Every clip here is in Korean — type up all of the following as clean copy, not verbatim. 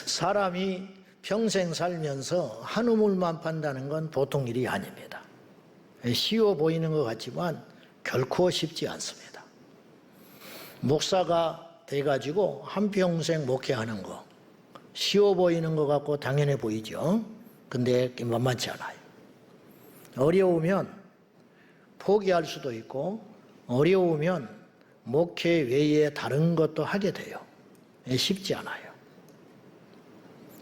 사람이 평생 살면서 한 우물만 판다는 건 보통 일이 아닙니다. 쉬워 보이는 것 같지만 결코 쉽지 않습니다. 목사가 돼가지고 한평생 목회하는 거 쉬워 보이는 것 같고 당연해 보이죠. 근데 만만치 않아요. 어려우면 포기할 수도 있고 어려우면 목회 외에 다른 것도 하게 돼요. 쉽지 않아요.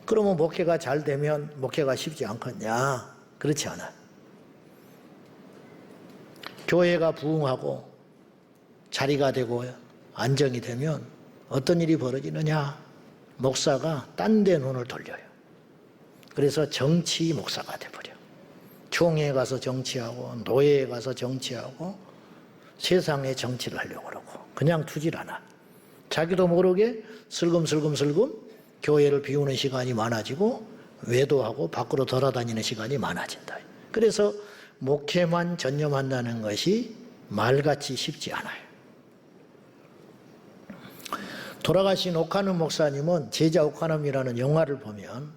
그러면 목회가 잘 되면 목회가 쉽지 않겠냐? 그렇지 않아요. 교회가 부흥하고 자리가 되고 안정이 되면 어떤 일이 벌어지느냐? 목사가 딴 데 눈을 돌려요. 그래서 정치 목사가 돼버려. 총회에 가서 정치하고 노예에 가서 정치하고 세상에 정치를 하려고 그러고 그냥 두질 않아. 자기도 모르게 슬금슬금 교회를 비우는 시간이 많아지고 외도하고 밖으로 돌아다니는 시간이 많아진다. 그래서 목회만 전념한다는 것이 말같이 쉽지 않아요. 돌아가신 오카눔 목사님은 제자 오카눔이라는 영화를 보면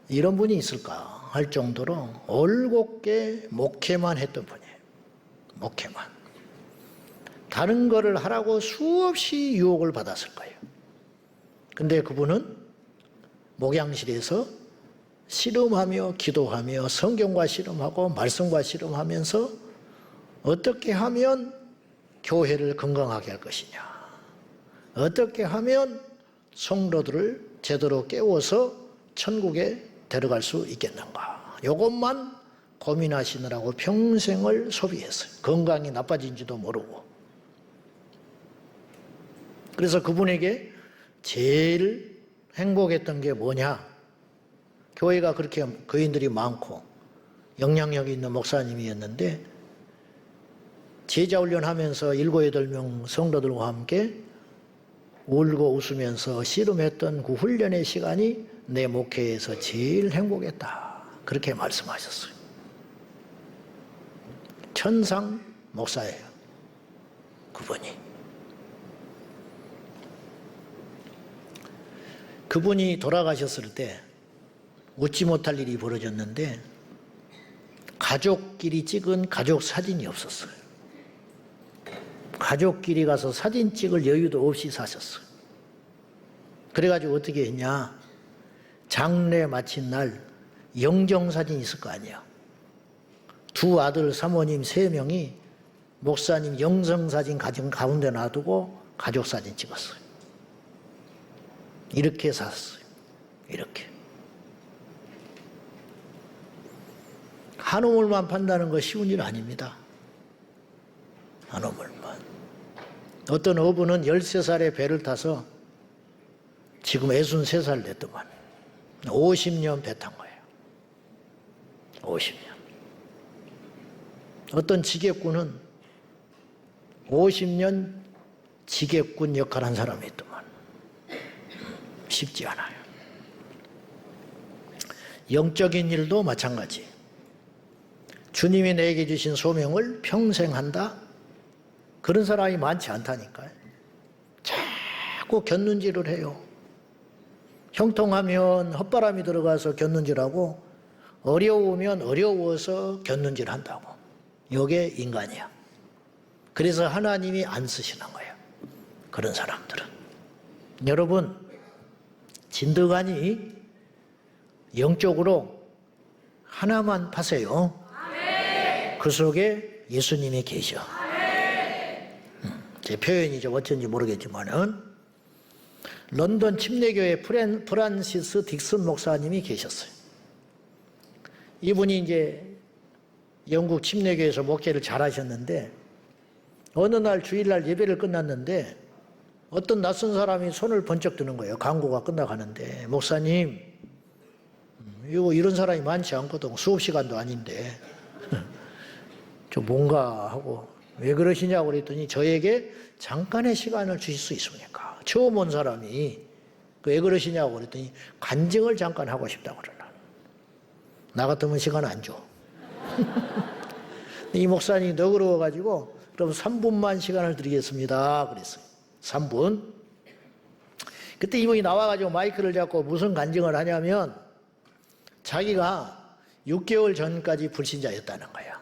이런 분이 있을까 할 정도로 올곧게 목회만 했던 분이에요. 목회만. 다른 거를 하라고 수없이 유혹을 받았을 거예요. 근데 그분은 목양실에서 씨름하며 기도하며 성경과 씨름하고 말씀과 씨름하면서 어떻게 하면 교회를 건강하게 할 것이냐, 어떻게 하면 성도들을 제대로 깨워서 천국에 데려갈 수 있겠는가, 이것만 고민하시느라고 평생을 소비했어요. 건강이 나빠진지도 모르고. 그래서 그분에게 제일 행복했던 게 뭐냐? 교회가 그렇게 거인들이 많고 영향력 있는 목사님이었는데 제자 훈련하면서 7, 8명 성도들과 함께 울고 웃으면서 씨름했던 그 훈련의 시간이 내 목회에서 제일 행복했다. 그렇게 말씀하셨어요. 천상 목사예요. 그분이. 그분이 돌아가셨을 때 웃지 못할 일이 벌어졌는데 가족끼리 찍은 가족 사진이 없었어요. 가족끼리 가서 사진 찍을 여유도 없이 사셨어요. 그래가지고 어떻게 했냐? 장례 마친 날 영정사진이 있을 거 아니야. 두 아들 사모님 3명이 목사님 영성사진 가운데 놔두고 가족사진 찍었어요. 이렇게 샀어요. 이렇게. 한 우물만 판다는 거 쉬운 일 아닙니다. 한 우물만. 어떤 어부는 13살에 배를 타서 지금 63살 됐더만 50년 배 탄 거예요. 50년. 어떤 지객꾼은 50년 지객꾼 역할한 사람이 있더만 쉽지 않아요. 영적인 일도 마찬가지. 주님이 내게 주신 소명을 평생 한다? 그런 사람이 많지 않다니까요. 자꾸 곁눈질을 해요. 형통하면 헛바람이 들어가서 곁눈질하고 어려우면 어려워서 곁눈질한다고. 이게 인간이야. 그래서 하나님이 안 쓰시는 거예요. 그런 사람들은. 여러분, 진드가니 영적으로 하나만 파세요. 그 속에 예수님이 계셔. 제 표현이 좀 어쩐지 모르겠지만은 런던 침례교회 프란시스 딕슨 목사님이 계셨어요. 이분이 이제 영국 침례교회에서 목회를 잘하셨는데 어느 날 주일날 예배를 끝났는데 어떤 낯선 사람이 손을 번쩍 드는 거예요. 광고가 끝나가는데 목사님, 이런 사람이 많지 않거든. 수업 시간도 아닌데 저 뭔가 하고 왜 그러시냐고 그랬더니 저에게 잠깐의 시간을 주실 수 있습니까? 처음 온 사람이 왜 그러시냐고 그랬더니 간증을 잠깐 하고 싶다고 그러나. 나 같으면 시간 안 줘. 이 목사님이 너그러워가지고 그럼 3분만 시간을 드리겠습니다 그랬어요. 3분. 그때 이분이 나와가지고 마이크를 잡고 무슨 간증을 하냐면 자기가 6개월 전까지 불신자였다는 거야.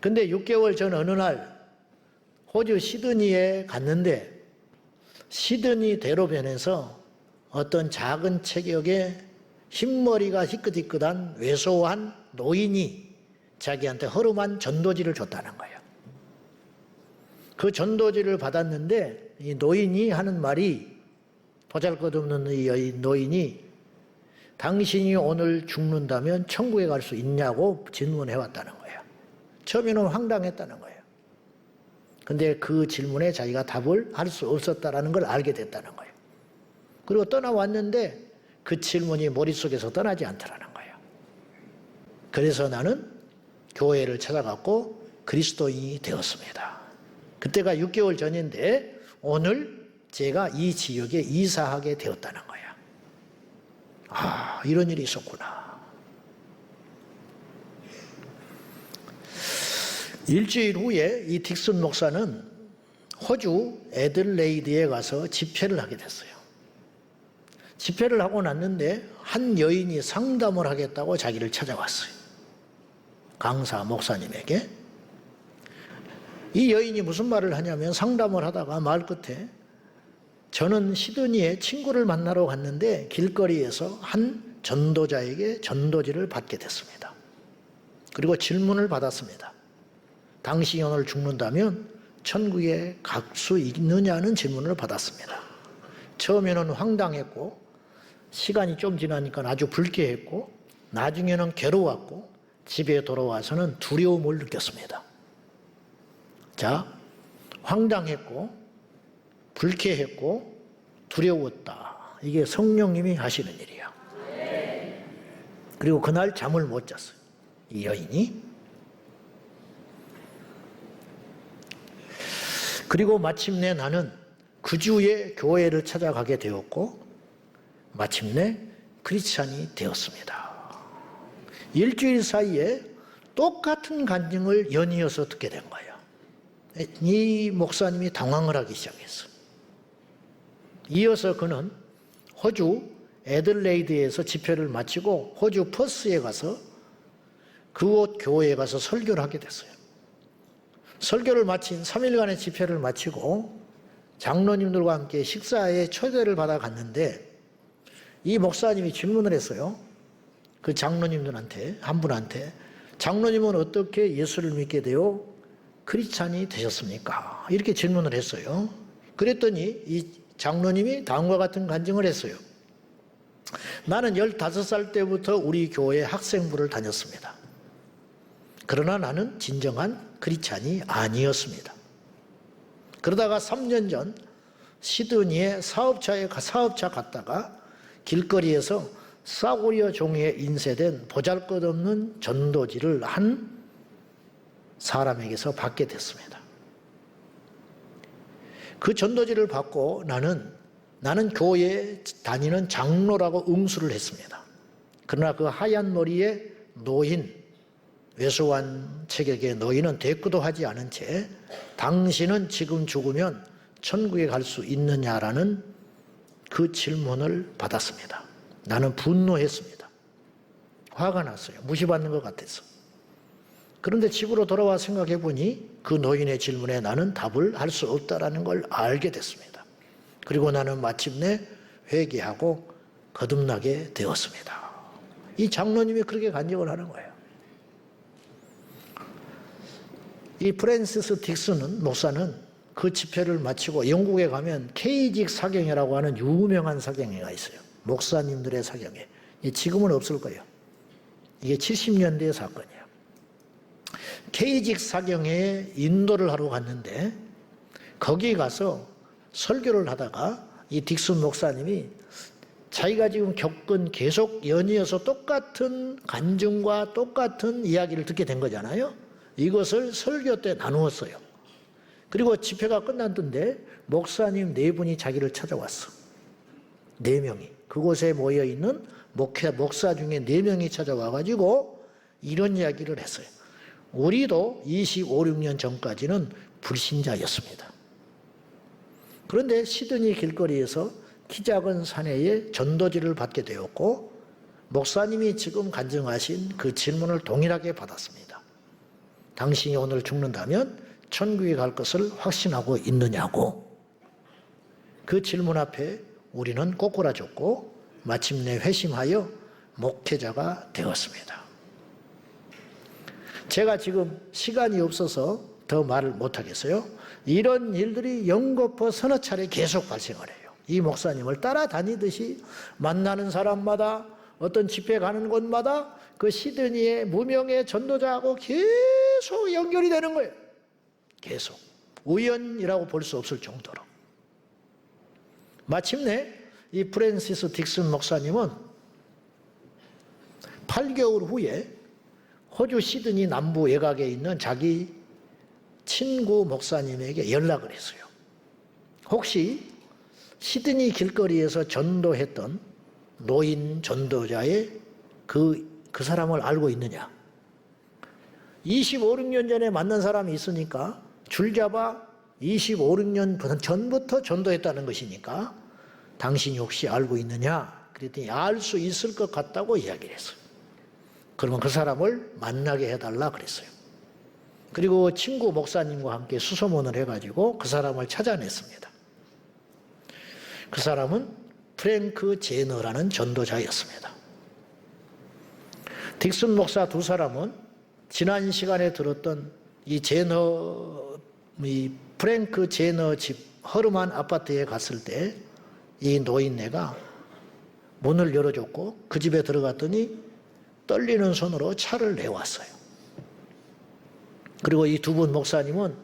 근데 6개월 전 어느 날 호주 시드니에 갔는데 시드니 대로변에서 어떤 작은 체격의 흰머리가 희끗희끗한 왜소한 노인이 자기한테 허름한 전도지를 줬다는 거예요. 그 전도지를 받았는데 이 노인이 하는 말이, 보잘것없는 이 노인이 당신이 오늘 죽는다면 천국에 갈 수 있냐고 질문해 왔다는 거예요. 처음에는 황당했다는 거예요. 근데 그 질문에 자기가 답을 할 수 없었다는 걸 알게 됐다는 거예요. 그리고 떠나왔는데 그 질문이 머릿속에서 떠나지 않더라는 거예요. 그래서 나는 교회를 찾아갔고 그리스도인이 되었습니다. 그때가 6개월 전인데 오늘 제가 이 지역에 이사하게 되었다는 거예요. 아, 이런 일이 있었구나. 일주일 후에 이 딕슨 목사는 호주 애들레이드에 가서 집회를 하게 됐어요. 집회를 하고 났는데 한 여인이 상담을 하겠다고 자기를 찾아왔어요. 강사 목사님에게. 이 여인이 무슨 말을 하냐면, 상담을 하다가 말 끝에 저는 시드니에 친구를 만나러 갔는데 길거리에서 한 전도자에게 전도지를 받게 됐습니다. 그리고 질문을 받았습니다. 당신이 오늘 죽는다면 천국에 갈 수 있느냐는 질문을 받았습니다. 처음에는 황당했고 시간이 좀 지나니까 아주 불쾌했고 나중에는 괴로웠고 집에 돌아와서는 두려움을 느꼈습니다. 자, 황당했고 불쾌했고 두려웠다. 이게 성령님이 하시는 일이야. 그리고 그날 잠을 못 잤어요. 이 여인이. 그리고 마침내 나는 그 주에 교회를 찾아가게 되었고 마침내 크리스찬이 되었습니다. 일주일 사이에 똑같은 간증을 연이어서 듣게 된 거예요. 이 목사님이 당황을 하기 시작했어요. 이어서 그는 호주 애들레이드에서 집회를 마치고 호주 퍼스에 가서 그곳 교회에 가서 설교를 하게 됐어요. 설교를 마친 3일간의 집회를 마치고 장로님들과 함께 식사에 초대를 받아 갔는데 이 목사님이 질문을 했어요. 그 장로님들한테, 한 분한테, 장로님은 어떻게 예수를 믿게 되어 크리스찬이 되셨습니까? 이렇게 질문을 했어요. 그랬더니 이 장로님이 다음과 같은 간증을 했어요. 나는 15살 때부터 우리 교회 학생부를 다녔습니다. 그러나 나는 진정한 크리스찬이 아니었습니다. 그러다가 3년 전 시드니에 사업차 갔다가 길거리에서 싸구려 종이에 인쇄된 보잘것없는 전도지를 한 사람에게서 받게 됐습니다. 그 전도지를 받고 나는 교회에 다니는 장로라고 응수를 했습니다. 그러나 그 하얀 머리의 노인, 왜소한 체격의 노인은 대꾸도 하지 않은 채 당신은 지금 죽으면 천국에 갈 수 있느냐라는 그 질문을 받았습니다. 나는 분노했습니다. 화가 났어요. 무시받는 것 같아서. 그런데 집으로 돌아와 생각해 보니 그 노인의 질문에 나는 답을 할 수 없다라는 걸 알게 됐습니다. 그리고 나는 마침내 회개하고 거듭나게 되었습니다. 이 장로님이 그렇게 간증을 하는 거예요. 이 프랜시스 딕슨 목사는 그 집회를 마치고 영국에 가면 케이직 사경회라고 하는 유명한 사경회가 있어요. 목사님들의 사경회. 지금은 없을 거예요. 이게 70년대의 사건이에요. 케이직 사경회에 인도를 하러 갔는데 거기 가서 설교를 하다가 이 딕슨 목사님이 자기가 지금 겪은 계속 연이어서 똑같은 간증과 똑같은 이야기를 듣게 된 거잖아요. 이것을 설교 때 나누었어요. 그리고 집회가 끝났던데 목사님 4분이 자기를 찾아왔어. 4명이. 그곳에 모여있는 목사 중에 4명이 찾아와가지고 이런 이야기를 했어요. 우리도 25, 6년 전까지는 불신자였습니다. 그런데 시드니 길거리에서 키 작은 사내의 전도지를 받게 되었고 목사님이 지금 간증하신 그 질문을 동일하게 받았습니다. 당신이 오늘 죽는다면 천국에 갈 것을 확신하고 있느냐고. 그 질문 앞에 우리는 꼬꾸라졌고 마침내 회심하여 목회자가 되었습니다. 제가 지금 시간이 없어서 더 말을 못하겠어요. 이런 일들이 연거푸 서너 차례 계속 발생을 해요. 이 목사님을 따라다니듯이 만나는 사람마다 어떤 집회 가는 곳마다 그 시드니의 무명의 전도자하고 계속 연결이 되는 거예요. 계속. 우연이라고 볼 수 없을 정도로. 마침내 이 프랜시스 딕슨 목사님은 8개월 후에 호주 시드니 남부 외곽에 있는 자기 친구 목사님에게 연락을 했어요. 혹시 시드니 길거리에서 전도했던 노인 전도자의 그 사람을 알고 있느냐? 25, 6년 전에 만난 사람이 있으니까 줄잡아 25, 6년 전부터 전도했다는 것이니까 당신이 혹시 알고 있느냐? 그랬더니 알 수 있을 것 같다고 이야기를 했어요. 그러면 그 사람을 만나게 해달라 그랬어요. 그리고 친구 목사님과 함께 수소문을 해가지고 그 사람을 찾아냈습니다. 그 사람은 프랭크 제너라는 전도자였습니다. 딕슨 목사 두 사람은 지난 시간에 들었던 이 프랭크 제너 집 허름한 아파트에 갔을 때 이 노인네가 문을 열어줬고 그 집에 들어갔더니 떨리는 손으로 차를 내왔어요. 그리고 이 두 분 목사님은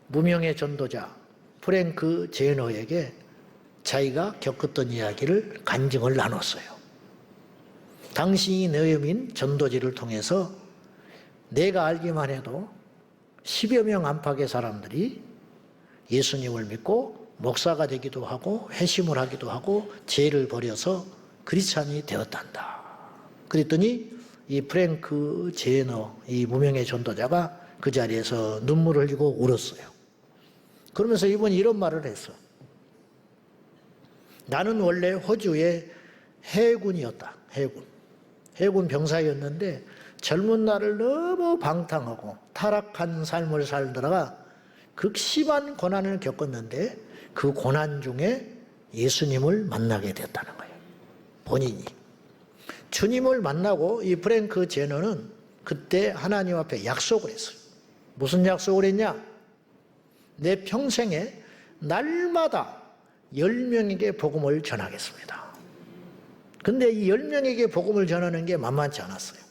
무명의 전도자 프랭크 제너에게 자기가 겪었던 이야기를 간증을 나눴어요. 당신이 내어민 전도지를 통해서 내가 알기만 해도 10여 명 안팎의 사람들이 예수님을 믿고 목사가 되기도 하고 회심을 하기도 하고 죄를 버려서 크리스찬이 되었단다. 그랬더니 이 프랭크 제너, 이 무명의 전도자가 그 자리에서 눈물을 흘리고 울었어요. 그러면서 이분이 이런 말을 했어. 나는 원래 호주의 해군이었다. 해군 병사였는데 젊은 날을 너무 방탕하고 타락한 삶을 살다가 극심한 고난을 겪었는데 그 고난 중에 예수님을 만나게 됐다는 거예요. 본인이. 주님을 만나고 이 프랭크 제너는 그때 하나님 앞에 약속을 했어요. 무슨 약속을 했냐? 내 평생에 날마다 10명에게 복음을 전하겠습니다. 근데 이 10명에게 복음을 전하는 게 만만치 않았어요.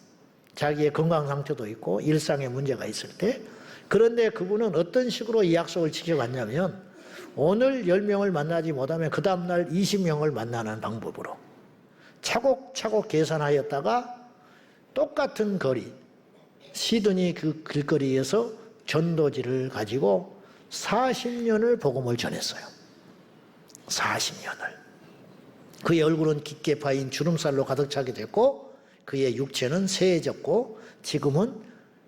자기의 건강 상태도 있고 일상에 문제가 있을 때. 그런데 그분은 어떤 식으로 이 약속을 지켜갔냐면 오늘 10명을 만나지 못하면 그 다음날 20명을 만나는 방법으로 차곡차곡 계산하였다가 똑같은 거리, 시드니 그 길거리에서 전도지를 가지고 40년을 복음을 전했어요. 40년을. 그의 얼굴은 깊게 파인 주름살로 가득 차게 됐고 그의 육체는 쇠해졌고 지금은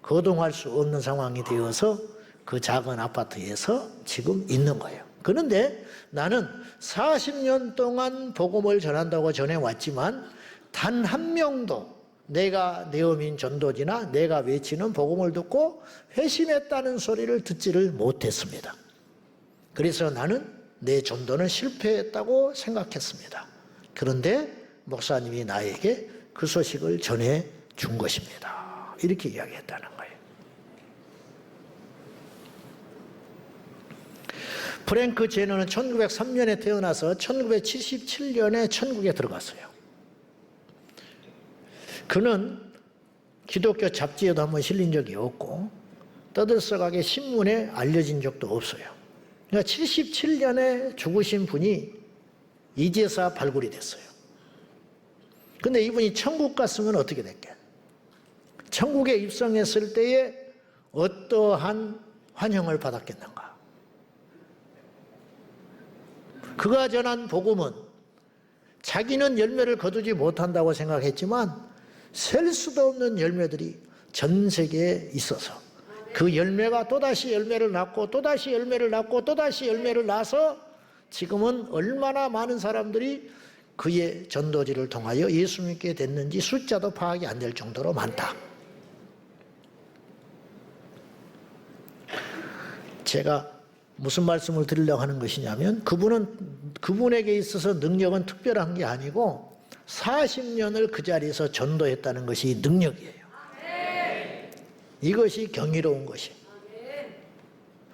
거동할 수 없는 상황이 되어서 그 작은 아파트에서 지금 있는 거예요. 그런데 나는 40년 동안 복음을 전한다고 전해왔지만 단 한 명도 내가 내어민 전도지나 내가 외치는 복음을 듣고 회심했다는 소리를 듣지를 못했습니다. 그래서 나는 내 전도는 실패했다고 생각했습니다. 그런데 목사님이 나에게 그 소식을 전해 준 것입니다. 이렇게 이야기했다는 거예요. 프랭크 제너는 1903년에 태어나서 1977년에 천국에 들어갔어요. 그는 기독교 잡지에도 한번 실린 적이 없고 떠들썩하게 신문에 알려진 적도 없어요. 그러니까 77년에 죽으신 분이 이제서 발굴이 됐어요. 근데 이분이 천국 갔으면 어떻게 됐겠? 천국에 입성했을 때에 어떠한 환영을 받았겠는가? 그가 전한 복음은 자기는 열매를 거두지 못한다고 생각했지만 셀 수도 없는 열매들이 전 세계에 있어서 그 열매가 또다시 열매를 낳고 또다시 열매를 낳고 또다시 열매를 낳아서 지금은 얼마나 많은 사람들이 그의 전도지를 통하여 예수 믿게 됐는지 숫자도 파악이 안 될 정도로 많다. 제가 무슨 말씀을 드리려고 하는 것이냐면 그분에게 있어서 능력은 특별한 게 아니고 40년을 그 자리에서 전도했다는 것이 능력이에요. 이것이 경이로운 것이에요.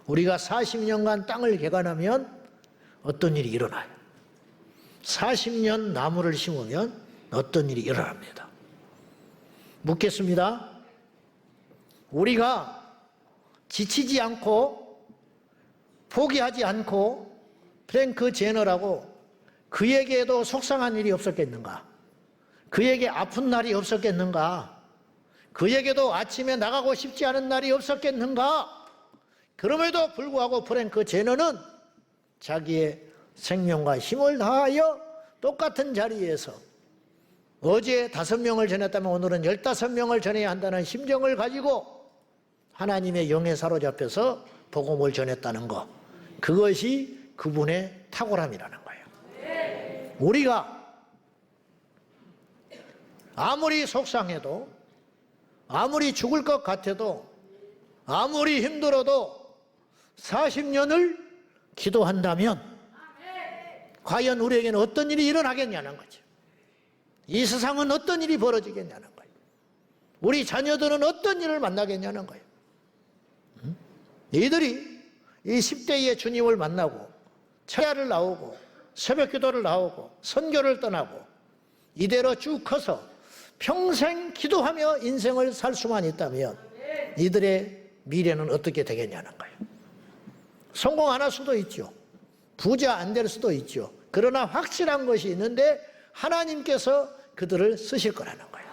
우리가 40년간 땅을 개간하면 어떤 일이 일어나요? 40년 나무를 심으면 어떤 일이 일어납니다. 묻겠습니다. 우리가 지치지 않고 포기하지 않고 프랭크 제너라고 그에게도 속상한 일이 없었겠는가? 그에게 아픈 날이 없었겠는가? 그에게도 아침에 나가고 싶지 않은 날이 없었겠는가? 그럼에도 불구하고 프랭크 제너는 자기의 생명과 힘을 다하여 똑같은 자리에서 어제 5명을 전했다면 오늘은 15명을 전해야 한다는 심정을 가지고 하나님의 영에 사로잡혀서 복음을 전했다는 것, 그것이 그분의 탁월함이라는 거예요. 우리가 아무리 속상해도, 아무리 죽을 것 같아도, 아무리 힘들어도 40년을 기도한다면 과연 우리에게는 어떤 일이 일어나겠냐는 거죠. 이 세상은 어떤 일이 벌어지겠냐는 거예요. 우리 자녀들은 어떤 일을 만나겠냐는 거예요. 이들이 이 10대의 주님을 만나고 차야를 나오고 새벽 기도를 나오고 선교를 떠나고 이대로 쭉 커서 평생 기도하며 인생을 살 수만 있다면 이들의 미래는 어떻게 되겠냐는 거예요. 성공 안 할 수도 있죠. 부자 안 될 수도 있죠. 그러나 확실한 것이 있는데 하나님께서 그들을 쓰실 거라는 거예요.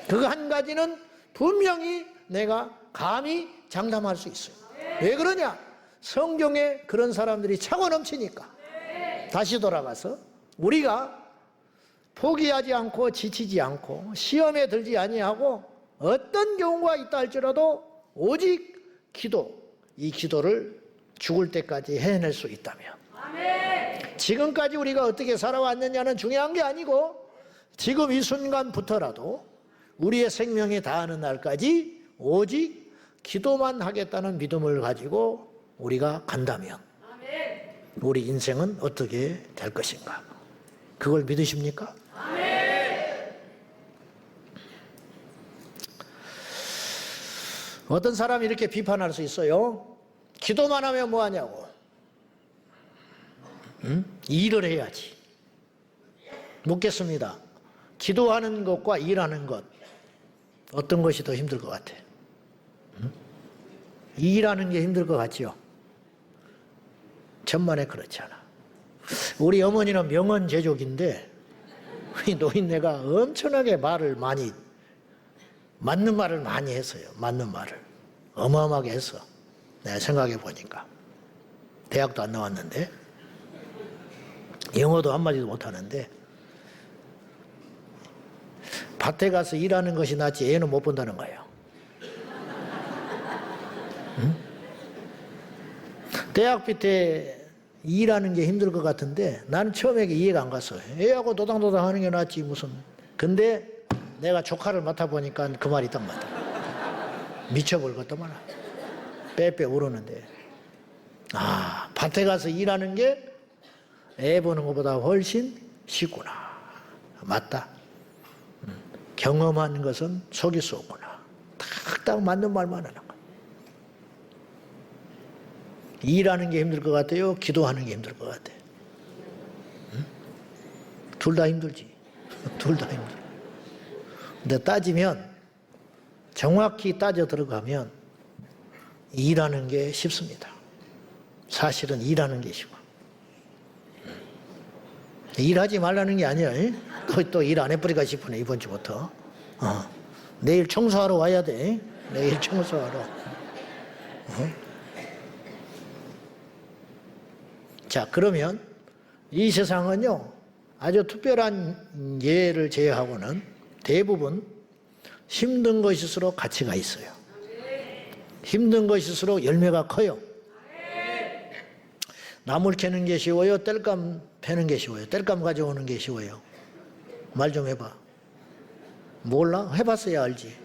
그 한 가지는 분명히 내가 감히 장담할 수 있어요. 왜 그러냐? 성경에 그런 사람들이 차고 넘치니까. 다시 돌아가서 우리가 포기하지 않고 지치지 않고 시험에 들지 아니하고 어떤 경우가 있다 할지라도 오직 기도, 이 기도를 죽을 때까지 해낼 수 있다면, 지금까지 우리가 어떻게 살아왔느냐는 중요한 게 아니고 지금 이 순간부터라도 우리의 생명이 다하는 날까지 오직 기도만 하겠다는 믿음을 가지고 우리가 간다면 우리 인생은 어떻게 될 것인가? 그걸 믿으십니까? 어떤 사람이 이렇게 비판할 수 있어요. 기도만 하면 뭐하냐고. 일을 해야지. 묻겠습니다. 기도하는 것과 일하는 것, 어떤 것이 더 힘들 것 같아요? 일하는 게 힘들 것 같죠? 천만에 그렇지 않아. 우리 어머니는 명언제족인데 우리 노인네가 엄청나게 맞는 말을 많이 했어요. 맞는 말을 어마어마하게 했어. 내가 생각해 보니까 대학도 안 나왔는데 영어도 한마디도 못하는데 밭에 가서 일하는 것이 낫지 애는 못 본다는 거예요. 응? 대학비 때 일하는 게 힘들 것 같은데 나는 처음에 이해가 안 갔어요. 애하고 도당도당 하는 게 낫지 무슨. 근데 내가 조카를 맡아보니까 그 말이 딱 맞아. 미쳐버리겠더만. 빼빼 울었는데. 아, 밭에 가서 일하는 게 애 보는 것보다 훨씬 쉽구나. 맞다. 경험한 것은 속일 수 없구나. 딱딱 맞는 말만 하는 거야. 일하는 게 힘들 것 같아요? 기도하는 게 힘들 것 같아요? 둘 다 힘들지. 둘 다 힘들어. 근데 따지면, 정확히 따져 들어가면 일하는 게 쉽습니다. 사실은 일하는 게 쉬워. 일하지 말라는 게 아니야. 또 일 안 해버리가 싶으네, 이번 주부터. 내일 청소하러 와야 돼. 내일 청소하러. 자, 그러면 이 세상은요, 아주 특별한 예를 제외하고는 대부분 힘든 것일수록 가치가 있어요. 힘든 것일수록 열매가 커요. 나물 캐는 게 쉬워요? 땔감 패는 게 쉬워요? 땔감 가져오는 게 쉬워요? 말 좀 해봐. 몰라? 해봤어야 알지.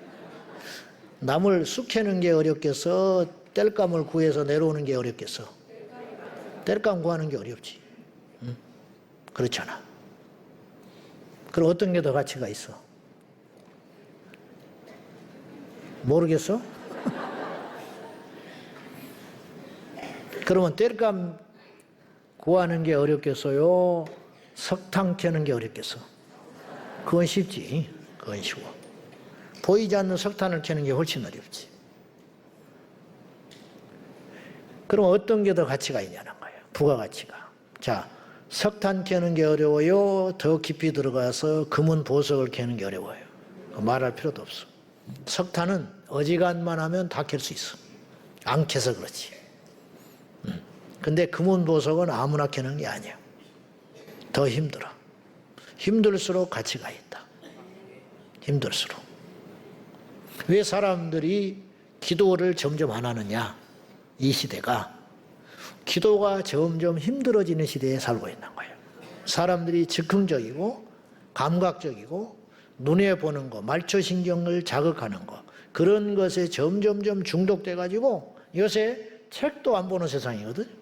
나물 쑥 캐는 게 어렵겠어? 땔감을 구해서 내려오는 게 어렵겠어? 땔감 구하는 게 어렵지. 응? 그렇잖아. 그럼 어떤 게 더 가치가 있어? 모르겠어? 그러면 땔감 구하는 게 어렵겠어요? 석탄 캐는 게 어렵겠어? 그건 쉽지. 그건 쉬워. 보이지 않는 석탄을 캐는 게 훨씬 어렵지. 그럼 어떤 게 더 가치가 있냐는 거예요. 부가가치가. 자, 석탄 캐는 게 어려워요? 더 깊이 들어가서 금은 보석을 캐는 게 어려워요? 말할 필요도 없어. 석탄은 어지간만 하면 다 캘 수 있어. 안 캐서 그렇지. 근데 금은 보석은 아무나 캐는 게 아니야. 더 힘들어. 힘들수록 가치가 있다. 힘들수록. 왜 사람들이 기도를 점점 안 하느냐? 이 시대가 기도가 점점 힘들어지는 시대에 살고 있는 거예요. 사람들이 즉흥적이고 감각적이고 눈에 보는 거, 말초신경을 자극하는 거, 그런 것에 점점점 중독돼 가지고 요새 책도 안 보는 세상이거든.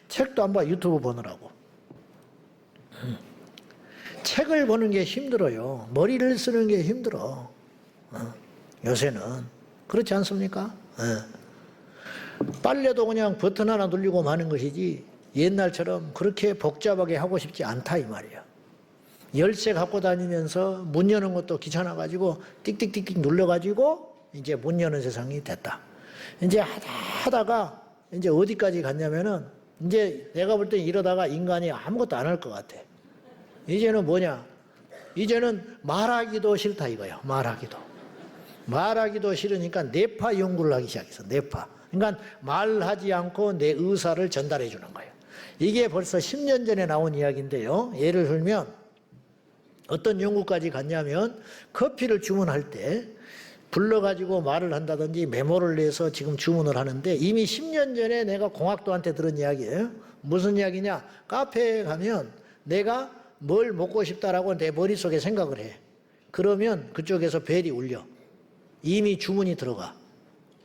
책도 안 봐. 유튜브 보느라고. 책을 보는 게 힘들어요. 머리를 쓰는 게 힘들어. 요새는. 그렇지 않습니까? 빨래도 그냥 버튼 하나 누르고 마는 것이지 옛날처럼 그렇게 복잡하게 하고 싶지 않다 이 말이야. 열쇠 갖고 다니면서 문 여는 것도 귀찮아가지고 띡띡띡띡 눌러가지고 이제 문 여는 세상이 됐다. 이제 하다가 이제 어디까지 갔냐면은 이제 내가 볼 때 이러다가 인간이 아무것도 안 할 것 같아. 이제는 뭐냐? 이제는 말하기도 싫다 이거야. 말하기도 싫으니까 뇌파 연구를 하기 시작했어. 뇌파. 그러니까 말하지 않고 내 의사를 전달해 주는 거예요. 이게 벌써 10년 전에 나온 이야기인데요. 예를 들면 어떤 연구까지 갔냐면 커피를 주문할 때 불러가지고 말을 한다든지 메모를 내서 지금 주문을 하는데 이미 10년 전에 내가 공학도한테 들은 이야기예요. 무슨 이야기냐? 카페에 가면 내가 뭘 먹고 싶다라고 내 머릿속에 생각을 해. 그러면 그쪽에서 벨이 울려. 이미 주문이 들어가.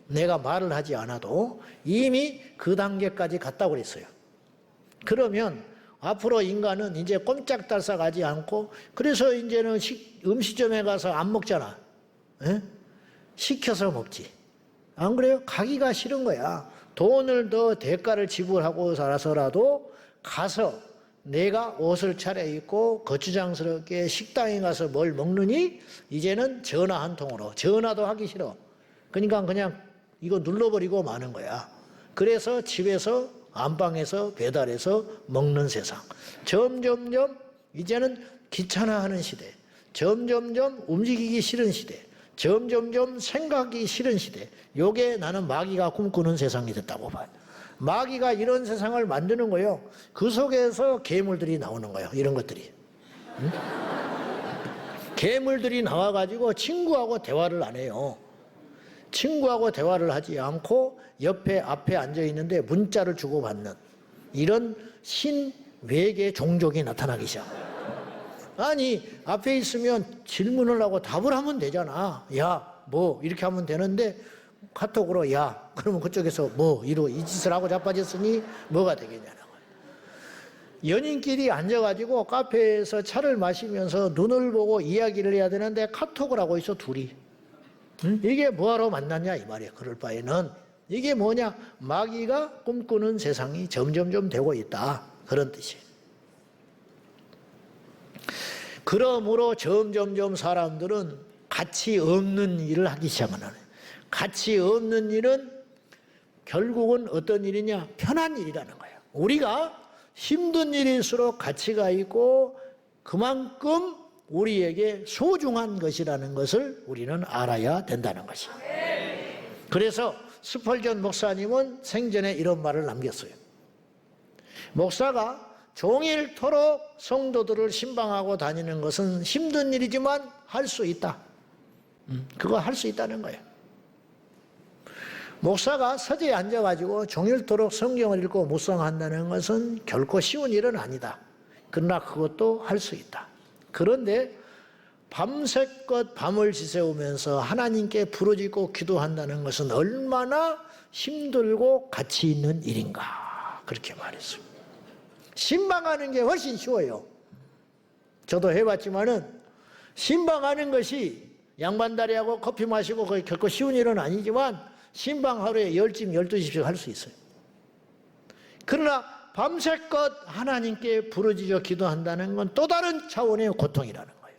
내가 말을 하지 않아도 이미 그 단계까지 갔다고 그랬어요. 그러면 앞으로 인간은 이제 꼼짝달싹 하지 않고 그래서 이제는 음식점에 가서 안 먹잖아. 에? 시켜서 먹지. 안 그래요? 가기가 싫은 거야. 돈을 더 대가를 지불하고 살아서라도 가서 내가 옷을 차려입고 거추장스럽게 식당에 가서 뭘 먹느니 이제는 전화 한 통으로. 전화도 하기 싫어. 그러니까 그냥 이거 눌러버리고 마는 거야. 그래서 집에서 안방에서 배달해서 먹는 세상. 점점점 이제는 귀찮아하는 시대. 점점점 움직이기 싫은 시대. 점점점 생각이 싫은 시대. 요게 나는 마귀가 꿈꾸는 세상이 됐다고 봐요. 마귀가 이런 세상을 만드는 거예요. 그 속에서 괴물들이 나오는 거예요. 이런 것들이. 응? 괴물들이 나와가지고 친구하고 대화를 안 해요. 친구하고 대화를 하지 않고 옆에 앞에 앉아 있는데 문자를 주고받는 이런 신외계 종족이 나타나기 시작해요. 아니 앞에 있으면 질문을 하고 답을 하면 되잖아. 야, 뭐 이렇게 하면 되는데 카톡으로 야, 그러면 그쪽에서 뭐 이 짓을 하고 자빠졌으니 뭐가 되겠냐는 거예요. 연인끼리 앉아가지고 카페에서 차를 마시면서 눈을 보고 이야기를 해야 되는데 카톡을 하고 있어 둘이. 응? 이게 뭐하러 만났냐 이 말이에요. 그럴 바에는 이게 뭐냐? 마귀가 꿈꾸는 세상이 점점점 되고 있다. 그런 뜻이에요. 그러므로 점점점 사람들은 가치 없는 일을 하기 시작하는 거예요. 가치 없는 일은 결국은 어떤 일이냐? 편한 일이라는 거예요. 우리가 힘든 일일수록 가치가 있고 그만큼 우리에게 소중한 것이라는 것을 우리는 알아야 된다는 것이에요. 그래서 스펄전 목사님은 생전에 이런 말을 남겼어요. 목사가 종일토록 성도들을 신방하고 다니는 것은 힘든 일이지만 할 수 있다. 그거 할 수 있다는 거예요. 목사가 서재에 앉아가지고 종일토록 성경을 읽고 묵상한다는 것은 결코 쉬운 일은 아니다. 그러나 그것도 할 수 있다. 그런데 밤새껏 밤을 지새우면서 하나님께 부르짖고 기도한다는 것은 얼마나 힘들고 가치 있는 일인가, 그렇게 말했어요. 신방하는 게 훨씬 쉬워요. 저도 해봤지만은 신방하는 것이 양반다리하고 커피 마시고 거의 결코 쉬운 일은 아니지만 신방 하루에 10집 12집씩 할 수 있어요. 그러나 밤새껏 하나님께 부르짖어 기도한다는 건 또 다른 차원의 고통이라는 거예요.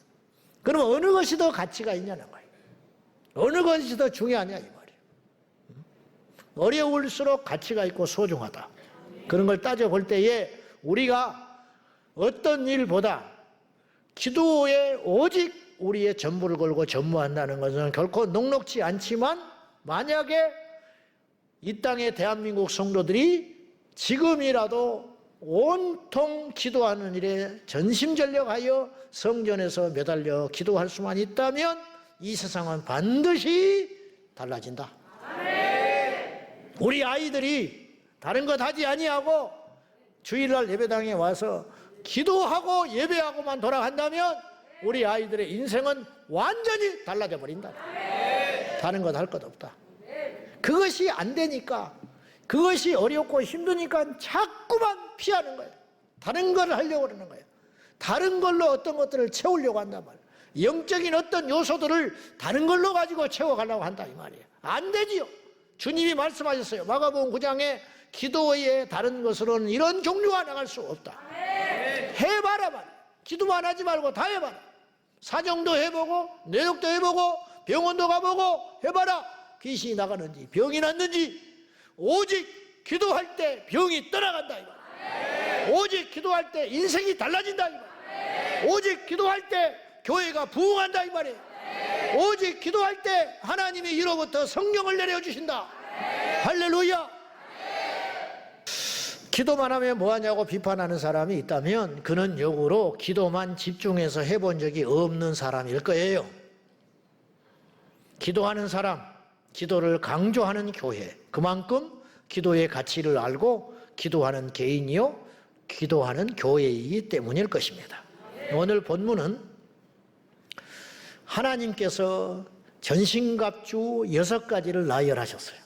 그러면 어느 것이 더 가치가 있냐는 거예요. 어느 것이 더 중요하냐 이 말이에요. 어려울수록 가치가 있고 소중하다. 그런 걸 따져볼 때에 우리가 어떤 일보다 기도에 오직 우리의 전부를 걸고 전무한다는 것은 결코 녹록지 않지만, 만약에 이 땅의 대한민국 성도들이 지금이라도 온통 기도하는 일에 전심전력하여 성전에서 매달려 기도할 수만 있다면 이 세상은 반드시 달라진다. 우리 아이들이 다른 것 하지 아니하고 주일날 예배당에 와서 기도하고 예배하고만 돌아간다면 우리 아이들의 인생은 완전히 달라져 버린다. 다른 것 할 것 없다. 그것이 안 되니까, 그것이 어렵고 힘드니까 자꾸만 피하는 거예요. 다른 걸 하려고 그러는 거예요. 다른 걸로 어떤 것들을 채우려고 한단 말이에요. 영적인 어떤 요소들을 다른 걸로 가지고 채워가려고 한다 이 말이에요. 안 되지요. 주님이 말씀하셨어요. 마가복음 9장에 기도의 다른 것으로는 이런 종류가 나갈 수 없다. 해봐라 말이에요. 기도만 하지 말고 다 해봐라. 사정도 해보고 내역도 해보고 병원도 가보고 해봐라. 귀신이 나가는지 병이 낫는지. 오직 기도할 때 병이 떠나간다 이 말이에요. 오직 기도할 때 인생이 달라진다 이 말이에요. 오직 기도할 때 교회가 부흥한다 이 말이에요. 오직 기도할 때 하나님이 이로부터 성령을 내려주신다. 할렐루야. 기도만 하면 뭐하냐고 비판하는 사람이 있다면 그는 역으로 기도만 집중해서 해본 적이 없는 사람일 거예요. 기도하는 사람, 기도를 강조하는 교회, 그만큼 기도의 가치를 알고 기도하는 개인이요 기도하는 교회이기 때문일 것입니다. 오늘 본문은 하나님께서 전신갑주 6가지를 나열하셨어요.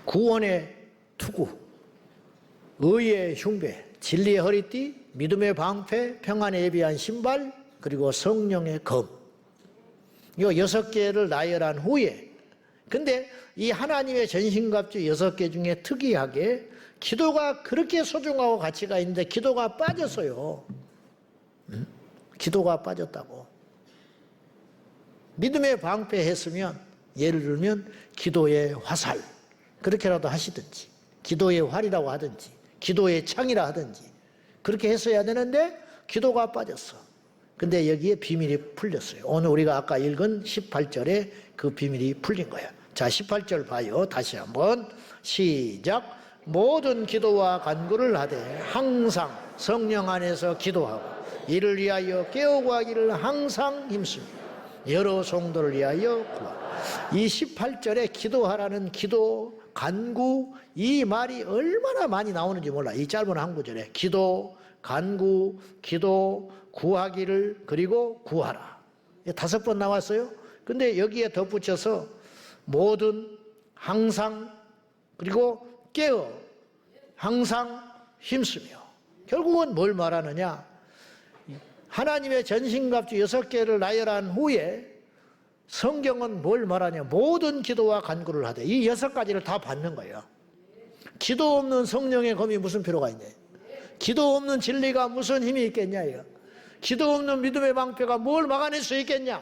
구원의 투구, 의의 흉배, 진리의 허리띠, 믿음의 방패, 평안에 예비한 신발, 그리고 성령의 검. 이 6개를 나열한 후에, 근데 이 하나님의 전신갑주 6개 중에 특이하게 기도가 그렇게 소중하고 가치가 있는데 기도가 빠졌어요. 기도가 빠졌다고. 믿음의 방패 했으면, 예를 들면 기도의 화살, 그렇게라도 하시든지, 기도의 활이라고 하든지, 기도의 창이라 하든지, 그렇게 했어야 되는데 기도가 빠졌어. 근데 여기에 비밀이 풀렸어요. 오늘 우리가 아까 읽은 18절에 그 비밀이 풀린 거예요. 자, 18절 봐요. 다시 한번 시작. 모든 기도와 간구를 하되 항상 성령 안에서 기도하고 이를 위하여 깨우고 하기를 항상 힘쓰며 여러 성도를 위하여 구하라. 이 18절에 기도하라는 기도, 간구, 이 말이 얼마나 많이 나오는지 몰라. 이 짧은 한 구절에 기도, 간구, 기도, 구하기를, 그리고 구하라. 5번 나왔어요. 근데 여기에 덧붙여서 모든, 항상, 그리고 깨어, 항상 힘쓰며. 결국은 뭘 말하느냐? 하나님의 전신갑주 6개를 나열한 후에 성경은 뭘 말하냐? 모든 기도와 간구를 하되 이 6가지를 다 받는 거예요. 기도 없는 성령의 검이 무슨 필요가 있냐? 기도 없는 진리가 무슨 힘이 있겠냐? 기도 없는 믿음의 방패가 뭘 막아낼 수 있겠냐?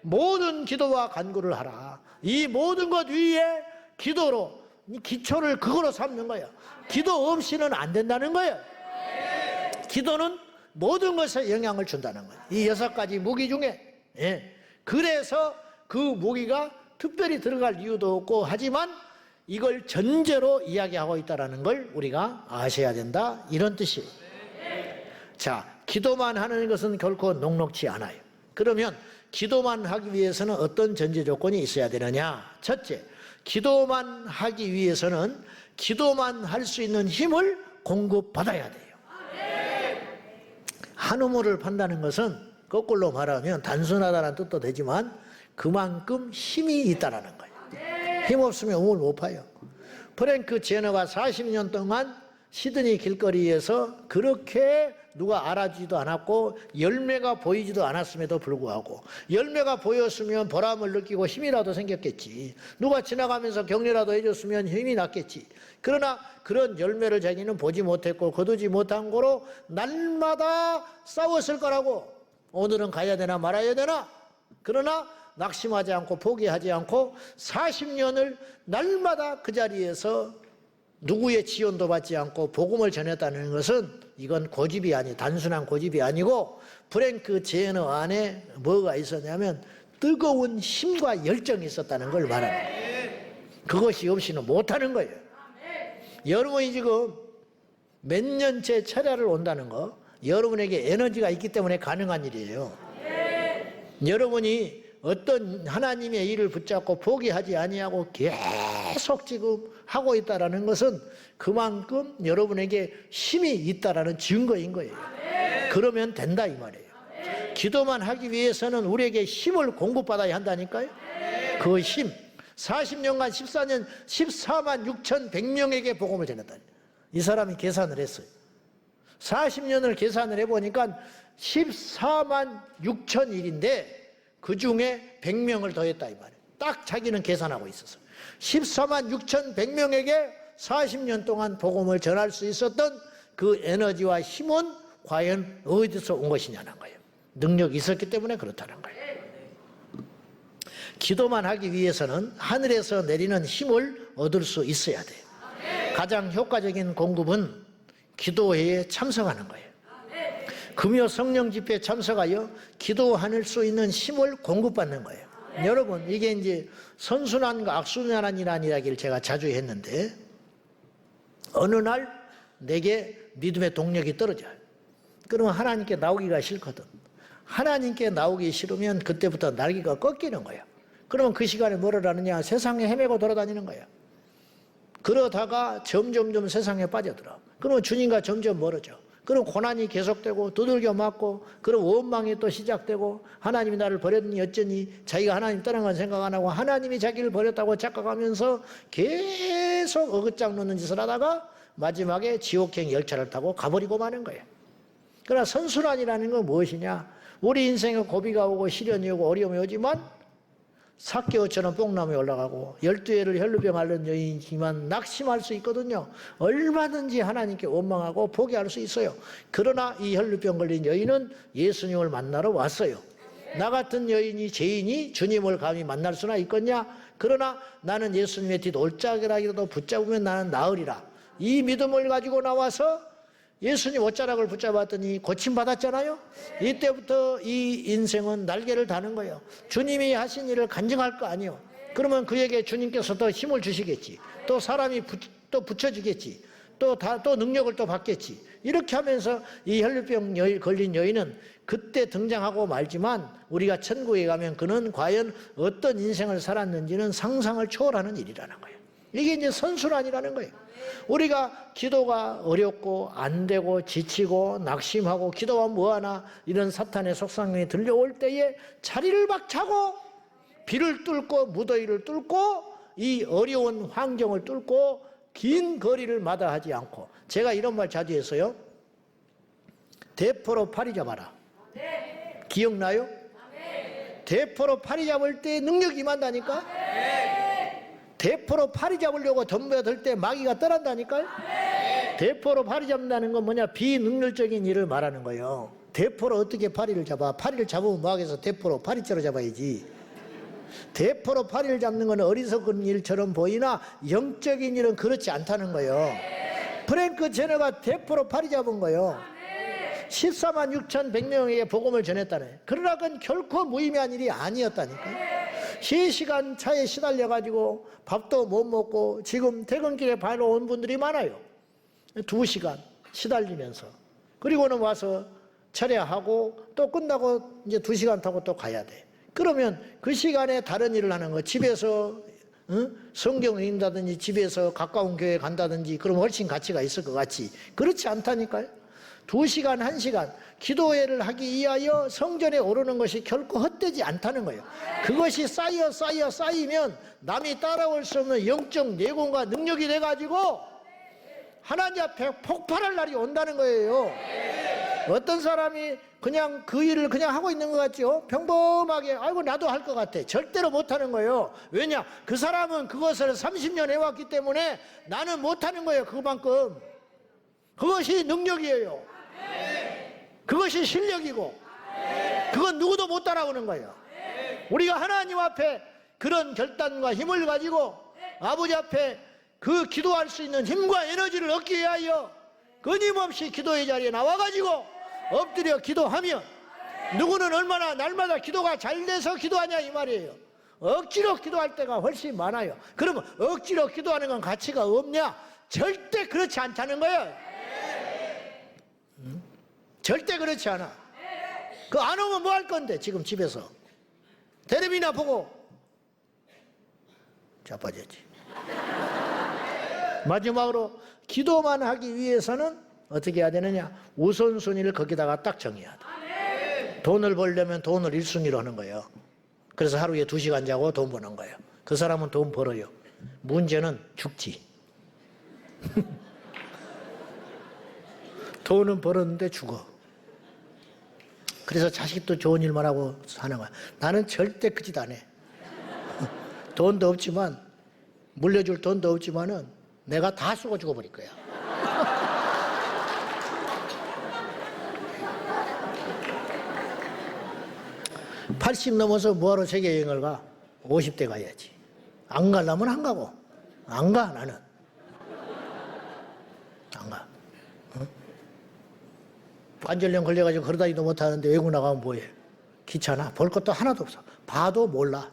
모든 기도와 간구를 하라. 이 모든 것 위에 기도로, 기초를 그거로 삼는 거예요. 기도 없이는 안 된다는 거예요. 기도는 모든 것에 영향을 준다는 거예요. 이 6가지 무기 중에. 그래서 그 무기가 특별히 들어갈 이유도 없고, 하지만 이걸 전제로 이야기하고 있다는 걸 우리가 아셔야 된다, 이런 뜻이에요. 자, 기도만 하는 것은 결코 녹록지 않아요. 그러면 기도만 하기 위해서는 어떤 전제 조건이 있어야 되느냐? 첫째, 기도만 하기 위해서는 기도만 할 수 있는 힘을 공급받아야 돼요. 한 우물을 판다는 것은 거꾸로 말하면 단순하다는 뜻도 되지만 그만큼 힘이 있다라는 거예요. 힘 없으면 우물 못 파요. 프랭크 제너가 40년 동안 시드니 길거리에서 그렇게 누가 알아주지도 않았고 열매가 보이지도 않았음에도 불구하고, 열매가 보였으면 보람을 느끼고 힘이라도 생겼겠지, 누가 지나가면서 격려라도 해줬으면 힘이 났겠지. 그러나 그런 열매를 자기는 보지 못했고 거두지 못한 거로 날마다 싸웠을 거라고. 오늘은 가야 되나 말아야 되나. 그러나 낙심하지 않고 포기하지 않고 40년을 날마다 그 자리에서 누구의 지원도 받지 않고 복음을 전했다는 것은 이건 고집이 아니, 단순한 고집이 아니고 프랭크 제너 안에 뭐가 있었냐면 뜨거운 힘과 열정이 있었다는 걸 말합니다. 그것이 없이는 못하는 거예요. 여러분이 지금 몇 년째 철야를 온다는 거, 여러분에게 에너지가 있기 때문에 가능한 일이에요. 여러분이 어떤 하나님의 일을 붙잡고 포기하지 아니하고 계속 지금 하고 있다는 것은 그만큼 여러분에게 힘이 있다는 증거인 거예요. 그러면 된다 이 말이에요. 기도만 하기 위해서는 우리에게 힘을 공급받아야 한다니까요. 그 힘, 40년간 14년 14만 6,100명에게 복음을 전했다. 이 사람이 계산을 했어요. 40년을 계산을 해보니까 14만 6천일인데 그 중에 100명을 더했다 이 말이에요. 딱 자기는 계산하고 있었어요. 14만 6,100명에게 40년 동안 복음을 전할 수 있었던 그 에너지와 힘은 과연 어디서 온 것이냐는 거예요. 능력이 있었기 때문에 그렇다는 거예요. 기도만 하기 위해서는 하늘에서 내리는 힘을 얻을 수 있어야 돼요. 가장 효과적인 공급은 기도회에 참석하는 거예요. 금요 성령 집회에 참석하여 기도할 수 있는 힘을 공급받는 거예요. 여러분, 이게 이제 선순환과 악순환이라는 이야기를 제가 자주 했는데, 어느 날 내게 믿음의 동력이 떨어져요. 그러면 하나님께 나오기가 싫거든. 하나님께 나오기 싫으면 그때부터 날개가 꺾이는 거예요. 그러면 그 시간에 뭐를 하느냐? 세상에 헤매고 돌아다니는 거예요. 그러다가 점점점 세상에 빠져들어. 그러면 주님과 점점 멀어져. 그럼 고난이 계속되고 두들겨 맞고, 그럼 원망이 또 시작되고, 하나님이 나를 버렸니 어쩌니, 자기가 하나님 떠난 건 생각 안 하고 하나님이 자기를 버렸다고 착각하면서 계속 어긋장 놓는 짓을 하다가 마지막에 지옥행 열차를 타고 가버리고 마는 거예요. 그러나 선순환이라는 건 무엇이냐? 우리 인생에 고비가 오고 시련이 오고 어려움이 오지만 삭개오처럼 뽕나무에 올라가고 12회를 혈루병 앓는 여인이지만 낙심할 수 있거든요. 얼마든지 하나님께 원망하고 포기할 수 있어요. 그러나 이 혈루병 걸린 여인은 예수님을 만나러 왔어요. 나 같은 여인이, 죄인이 주님을 감히 만날 수나 있겠냐? 그러나 나는 예수님의 뒷 올짝이라도 붙잡으면 나는 나으리라. 이 믿음을 가지고 나와서 예수님 옷자락을 붙잡았더니 고침받았잖아요. 이때부터 이 인생은 날개를 다는 거예요. 주님이 하신 일을 간증할 거 아니에요. 그러면 그에게 주님께서 더 힘을 주시겠지. 또 사람이 또 붙여주겠지. 또 능력을 또 받겠지. 이렇게 하면서 이 혈루병 걸린 여인은 그때 등장하고 말지만 우리가 천국에 가면 그는 과연 어떤 인생을 살았는지는 상상을 초월하는 일이라는 거예요. 이게 이제 선순환이라는 거예요. 우리가 기도가 어렵고 안 되고 지치고 낙심하고 기도하면 뭐하나 이런 사탄의 속상이 들려올 때에 자리를 박차고 비를 뚫고 무더위를 뚫고 이 어려운 환경을 뚫고 긴 거리를 마다하지 않고, 제가 이런 말 자주 했어요. 대포로 파리 잡아라. 기억나요? 대포로 파리 잡을 때 능력이 임한다니까? 대포로 파리 잡으려고 덤벼들 때 마귀가 떠난다니까요? 대포로 파리 잡는다는 건 뭐냐? 비능률적인 일을 말하는 거예요. 대포로 어떻게 파리를 잡아? 파리를 잡으면 뭐 하겠어? 대포로 파리째로 잡아야지. 대포로 파리를 잡는 건 어리석은 일처럼 보이나 영적인 일은 그렇지 않다는 거예요. 프랭크 제너가 대포로 파리 잡은 거예요. 14만 6,100명에게 복음을 전했다네. 그러나 그건 결코 무의미한 일이 아니었다니까요. 3시간 차에 시달려가지고 밥도 못 먹고 지금 퇴근길에 바로 온 분들이 많아요. 2시간 시달리면서. 그리고는 와서 철야하고 또 끝나고 이제 2시간 타고 또 가야 돼. 그러면 그 시간에 다른 일을 하는 거, 집에서 성경을 읽는다든지 집에서 가까운 교회 간다든지 그러면 훨씬 가치가 있을 것 같지. 그렇지 않다니까요. 2시간, 1시간 기도회를 하기 위하여 성전에 오르는 것이 결코 헛되지 않다는 거예요. 그것이 쌓이면 남이 따라올 수 없는 영적 내공과 능력이 돼가지고 하나님 앞에 폭발할 날이 온다는 거예요. 어떤 사람이 그냥 그 일을 그냥 하고 있는 것 같죠? 평범하게 아이고 나도 할 것 같아. 절대로 못하는 거예요. 왜냐? 그 사람은 그것을 30년 해왔기 때문에 나는 못하는 거예요. 그만큼. 그것이 능력이에요. 그것이 실력이고 그건 누구도 못 따라오는 거예요. 우리가 하나님 앞에 그런 결단과 힘을 가지고 아버지 앞에 그 기도할 수 있는 힘과 에너지를 얻기 위하여 끊임없이 기도의 자리에 나와가지고 엎드려 기도하면 누구는 얼마나 날마다 기도가 잘 돼서 기도하냐 이 말이에요. 억지로 기도할 때가 훨씬 많아요. 그러면 억지로 기도하는 건 가치가 없냐? 절대 그렇지 않다는 거예요. 절대 그렇지 않아. 그 안 오면 뭐 할 건데 지금 집에서 텔레비나 보고 자빠졌지. 마지막으로 기도만 하기 위해서는 어떻게 해야 되느냐? 우선순위를 거기다가 딱 정해야 돼. 돈을 벌려면 돈을 1순위로 하는 거예요. 그래서 하루에 2시간 자고 돈 버는 거예요. 그 사람은 돈 벌어요. 문제는 죽지. 돈은 벌었는데 죽어. 그래서 자식도 좋은 일만 하고 사는 거야. 나는 절대 그 짓 안 해. 돈도 없지만 물려줄 돈도 없지만은 내가 다 쓰고 죽어버릴 거야. (80) 넘어서 뭐하러 세계여행을 가? 50대 가야지. 안 가려면 안 가고. 안 가 나는. 안 가. 응? 관절염 걸려가지고 걸어다니도 못하는데 외국 나가면 뭐해? 귀찮아. 볼 것도 하나도 없어. 봐도 몰라.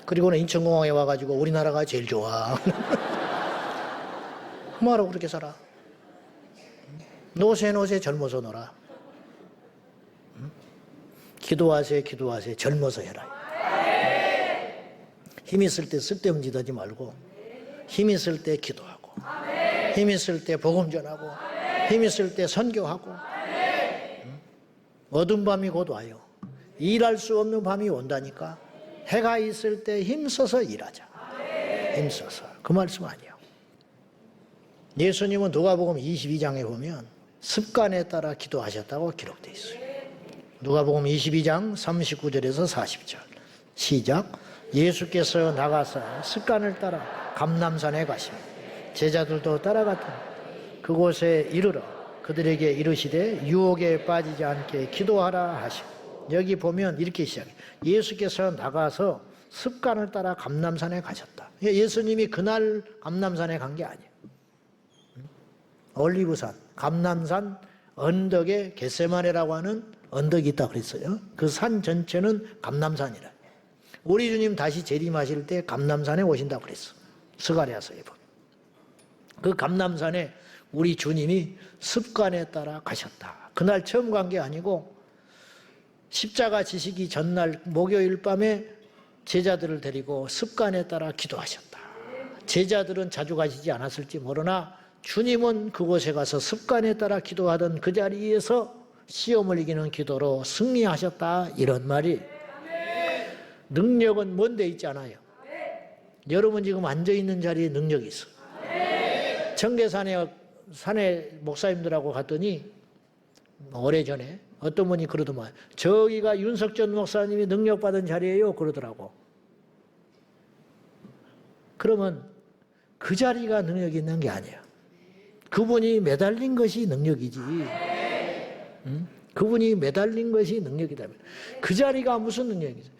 그리고는 인천공항에 와가지고 우리나라가 제일 좋아. 뭐하러 그렇게 살아? 노세 젊어서 놀아. 기도하세요. 젊어서 해라. 힘 있을 때 쓸데없는 짓 하지 말고 힘 있을 때 기도하고 힘 있을 때 복음 전하고 힘 있을 때 선교하고 어두운 밤이 곧 와요. 일할 수 없는 밤이 온다니까. 해가 있을 때 힘써서 일하자. 힘써서. 그 말씀 아니에요. 예수님은 누가복음 22장에 보면 습관에 따라 기도하셨다고 기록되어 있어요. 누가복음 22장 39절에서 40절 시작. 예수께서 나가서 습관을 따라 감람산에 가시며 제자들도 따라갔더니 그곳에 이르러 그들에게 이르시되 유혹에 빠지지 않게 기도하라 하시고. 여기 보면 이렇게 시작해요. 예수께서 나가서 습관을 따라 감람산에 가셨다. 예수님이 그날 감람산에 간 게 아니에요. 올리브산, 감람산 언덕에 겟세마네라고 하는 언덕이 있다 그랬어요. 그 산 전체는 감람산이라. 우리 주님 다시 재림하실 때 감람산에 오신다 그랬어. 스가랴서에 보면. 그 감람산에 우리 주님이 습관에 따라 가셨다. 그날 처음 간 게 아니고 십자가 지시기 전날 목요일 밤에 제자들을 데리고 습관에 따라 기도하셨다. 제자들은 자주 가시지 않았을지 모르나 주님은 그곳에 가서 습관에 따라 기도하던 그 자리에서 시험을 이기는 기도로 승리하셨다. 이런 말이. 능력은 먼 데 있지 않아요. 여러분 지금 앉아있는 자리에 능력이 있어요. 청계산에 목사님들하고 갔더니 오래전에 어떤 분이 그러더만 저기가 윤석전 목사님이 능력받은 자리예요 그러더라고. 그러면 그 자리가 능력이 있는 게 아니야. 그분이 매달린 것이 능력이지. 응? 그분이 매달린 것이 능력이다. 그 자리가 무슨 능력이지?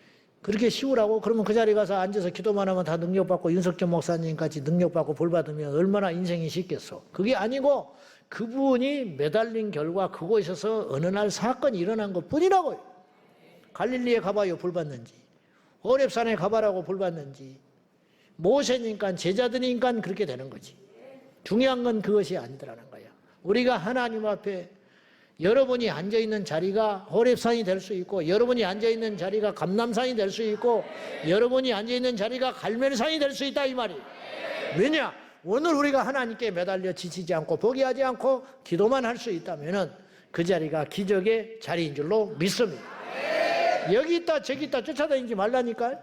그렇게 쉬우라고? 그러면 그 자리 가서 앉아서 기도만 하면 다 능력받고 윤석전 목사님 같이 능력받고 볼받으면 얼마나 인생이 쉽겠어. 그게 아니고 그분이 매달린 결과 그곳에서 어느 날 사건이 일어난 것 뿐이라고요. 갈릴리에 가봐요 볼받는지, 호렙산에 가봐라고 볼받는지, 모세니까 제자들이니까 그렇게 되는 거지. 중요한 건 그것이 아니더라는 거야. 우리가 하나님 앞에 여러분이 앉아있는 자리가 호렙산이 될 수 있고, 여러분이 앉아있는 자리가 감람산이 될 수 있고, 여러분이 앉아있는 자리가 갈멜산이 될 수 있다 이 말이에요. 왜냐? 오늘 우리가 하나님께 매달려 지치지 않고 포기하지 않고 기도만 할 수 있다면 그 자리가 기적의 자리인 줄로 믿습니다. 여기 있다 저기 있다 쫓아다니지 말라니까요.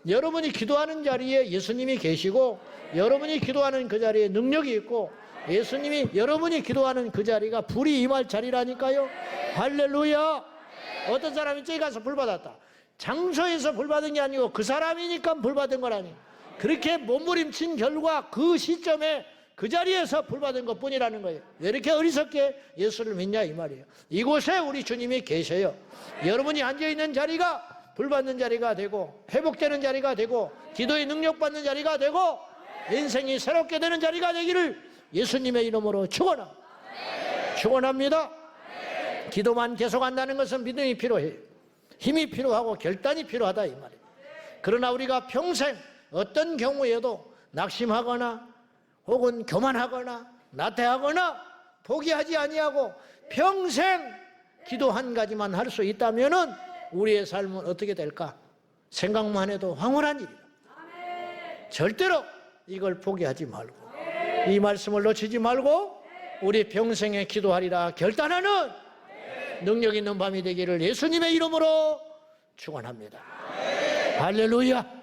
여러분이 기도하는 자리에 예수님이 계시고, 여러분이 기도하는 그 자리에 능력이 있고, 예수님이 여러분이 기도하는 그 자리가 불이 임할 자리라니까요. 할렐루야. 어떤 사람이 저기 가서 불 받았다. 장소에서 불 받은 게 아니고 그 사람이니까 불 받은 거라니. 그렇게 몸부림친 결과 그 시점에 그 자리에서 불 받은 것 뿐이라는 거예요. 왜 이렇게 어리석게 예수를 믿냐 이 말이에요. 이곳에 우리 주님이 계셔요. 여러분이 앉아있는 자리가 불 받는 자리가 되고, 회복되는 자리가 되고, 기도의 능력 받는 자리가 되고, 인생이 새롭게 되는 자리가 되기를 예수님의 이름으로 축원합니다. 축원합니다. 기도만 계속한다는 것은 믿음이 필요해요. 힘이 필요하고 결단이 필요하다 이 말이에요. 그러나 우리가 평생 어떤 경우에도 낙심하거나 혹은 교만하거나 나태하거나 포기하지 아니하고 평생 기도 한 가지만 할 수 있다면은 우리의 삶은 어떻게 될까? 생각만 해도 황홀한 일이다. 절대로 이걸 포기하지 말고, 이 말씀을 놓치지 말고 우리 평생에 기도하리라 결단하는 능력 있는 밤이 되기를 예수님의 이름으로 축원합니다. 할렐루야.